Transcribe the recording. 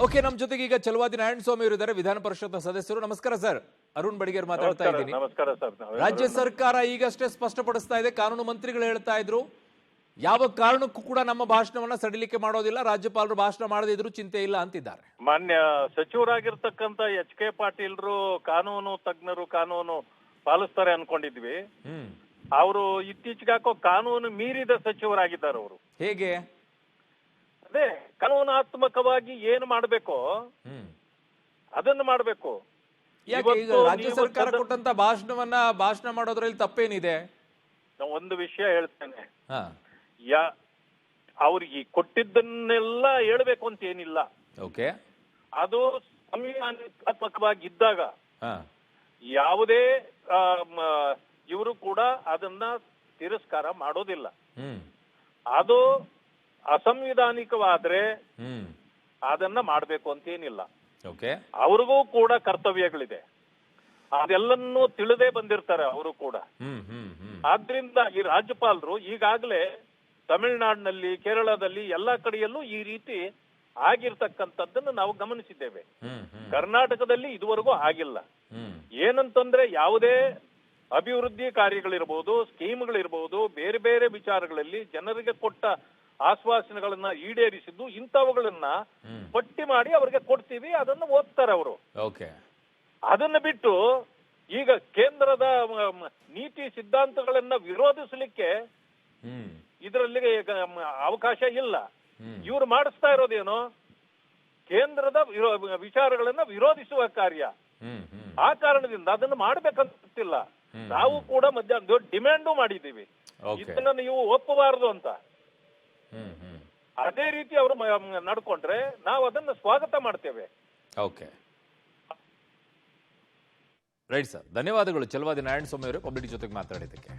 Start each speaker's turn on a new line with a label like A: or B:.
A: Okay, ನಮ್ಮ ಜೊತೆಗೆ ಈಗ ಚಲವಾದಿ ನಾರಾಯಣ ಸ್ವಾಮಿ ಅವರು ಇದ್ದಾರೆ, ವಿಧಾನ ಪರಿಷತ್ ಸದಸ್ಯರು. ನಮಸ್ಕಾರ ಸರ್. ಅರುಣ್ ಬಡಿಗೇರ್ ಮಾತಾಡ್ತಾ ಇದ್ದೀನಿ.
B: ನಮಸ್ಕಾರ ಸರ್.
A: ರಾಜ್ಯ ಸರ್ಕಾರ ಈಗಷ್ಟೇ ಸ್ಪಷ್ಟಪಡಿಸ್ತಾ ಇದೆ, ಕಾನೂನು ಮಂತ್ರಿಗಳು ಹೇಳ್ತಾ ಇದ್ರು ಯಾವ ಕಾರಣಕ್ಕೂ ಕೂಡ ನಮ್ಮ ಭಾಷಣವನ್ನ ಸಡಿಲಿಕೆ ಮಾಡೋದಿಲ್ಲ, ರಾಜ್ಯಪಾಲರು ಭಾಷಣ ಮಾಡದೇ ಇದ್ರು ಚಿಂತೆ ಇಲ್ಲ ಅಂತಿದ್ದಾರೆ.
B: ಮಾನ್ಯ ಸಚಿವರಾಗಿರ್ತಕ್ಕಂಥ ಎಚ್.ಕೆ. ಪಾಟೀಲ್ರು ಕಾನೂನು ತಜ್ಞರು, ಕಾನೂನು ಪಾಲಿಸ್ತಾರೆ ಅನ್ಕೊಂಡಿದ್ವಿ. ಅವರು ಇತ್ತೀಚೆಗೆ ಹಾಕೋ ಕಾನೂನು ಮೀರಿದ ಸಚಿವರಾಗಿದ್ದಾರೆ. ಅವರು
A: ಹೇಗೆ?
B: ಅದೇ ಕಾನೂನಾತ್ಮಕವಾಗಿ ಏನು ಮಾಡಬೇಕೋ ಅದನ್ನು ಮಾಡಬೇಕು.
A: ಯಾಕೆ ಈಗ ರಾಜ್ಯ ಸರ್ಕಾರ ಕೊಟ್ಟಂತ ಭಾಷಣ ಮಾಡೋದ್ರಲ್ಲಿ ತಪ್ಪೇನಿದೆ?
B: ಒಂದು ವಿಷಯ ಹೇಳ್ತೇನೆ, ಅವ್ರಿಗೆ ಕೊಟ್ಟಿದ್ದನ್ನೆಲ್ಲ ಹೇಳ್ಬೇಕು ಅಂತ ಏನಿಲ್ಲ.
A: ಓಕೆ,
B: ಅದು ಸಂವಿಧಾನಾತ್ಮಕವಾಗಿ ಇದ್ದಾಗ ಯಾವುದೇ ಇವರು ಕೂಡ ಅದನ್ನ ತಿರಸ್ಕಾರ ಮಾಡೋದಿಲ್ಲ. ಅದು ಅಸಂವಿಧಾನಿಕವಾದ್ರೆ ಅದನ್ನ ಮಾಡ್ಬೇಕು ಅಂತೇನಿಲ್ಲ. ಅವ್ರಿಗೂ ಕೂಡ ಕರ್ತವ್ಯಗಳಿದೆ, ಅದೆಲ್ಲನ್ನೂ ತಿಳಿದೇ ಬಂದಿರ್ತಾರೆ ಅವರು ಕೂಡ. ಆದ್ರಿಂದ ಈ ರಾಜ್ಯಪಾಲರು ಈಗಾಗಲೇ ತಮಿಳುನಾಡಿನಲ್ಲಿ, ಕೇರಳದಲ್ಲಿ ಎಲ್ಲಾ ಕಡೆಯಲ್ಲೂ ಈ ರೀತಿ ಆಗಿರ್ತಕ್ಕಂಥದ್ದನ್ನು ನಾವು ಗಮನಿಸಿದ್ದೇವೆ. ಕರ್ನಾಟಕದಲ್ಲಿ ಇದುವರೆಗೂ ಆಗಿಲ್ಲ. ಏನಂತಂದ್ರೆ ಯಾವುದೇ ಅಭಿವೃದ್ಧಿ ಕಾರ್ಯಗಳಿರ್ಬೋದು, ಸ್ಕೀಮ್ಗಳಿರ್ಬೋದು, ಬೇರೆ ಬೇರೆ ವಿಚಾರಗಳಲ್ಲಿ ಜನರಿಗೆ ಕೊಟ್ಟ ಆಶ್ವಾಸನೆಗಳನ್ನ ಈಡೇರಿಸಿದ್ದು ಇಂಥವುಗಳನ್ನ ಪಟ್ಟಿ ಮಾಡಿ ಅವರಿಗೆ ಕೊಡ್ತೀವಿ, ಅದನ್ನು ಓದ್ತಾರೆ ಅವರು. ಅದನ್ನ ಬಿಟ್ಟು ಈಗ ಕೇಂದ್ರದ ನೀತಿ ಸಿದ್ಧಾಂತಗಳನ್ನ ವಿರೋಧಿಸಲಿಕ್ಕೆ ಇದರಲ್ಲಿ ಅವಕಾಶ ಇಲ್ಲ. ಇವರು ಮಾಡಿಸ್ತಾ ಇರೋದೇನು, ಕೇಂದ್ರದ ವಿಚಾರಗಳನ್ನ ವಿರೋಧಿಸುವ ಕಾರ್ಯ. ಆ ಕಾರಣದಿಂದ ಅದನ್ನು ಮಾಡ್ಬೇಕಂತಿಲ್ಲ. ನಾವು ಕೂಡ ಮಧ್ಯಾಹ್ನ ಡಿಮ್ಯಾಂಡು ಮಾಡಿದ್ದೀವಿ, ಇದನ್ನ ನೀವು ಒಪ್ಪಬಾರದು ಅಂತ. ಅದೇ ರೀತಿ ಅವರು ನಡ್ಕೊಂಡ್ರೆ ನಾವು ಅದನ್ನ ಸ್ವಾಗತ ಮಾಡ್ತೇವೆ.
A: ಓಕೆ, ರೈಟ್ ಸರ್, ಧನ್ಯವಾದಗಳು ಚಲವಾದಿ ನಾರಾಯಣ ಸ್ವಾಮಿ ಅವರು ಪಬ್ಲಿಕ್ ಜೊತೆಗೆ ಮಾತಾಡಿದ್ದಕ್ಕೆ.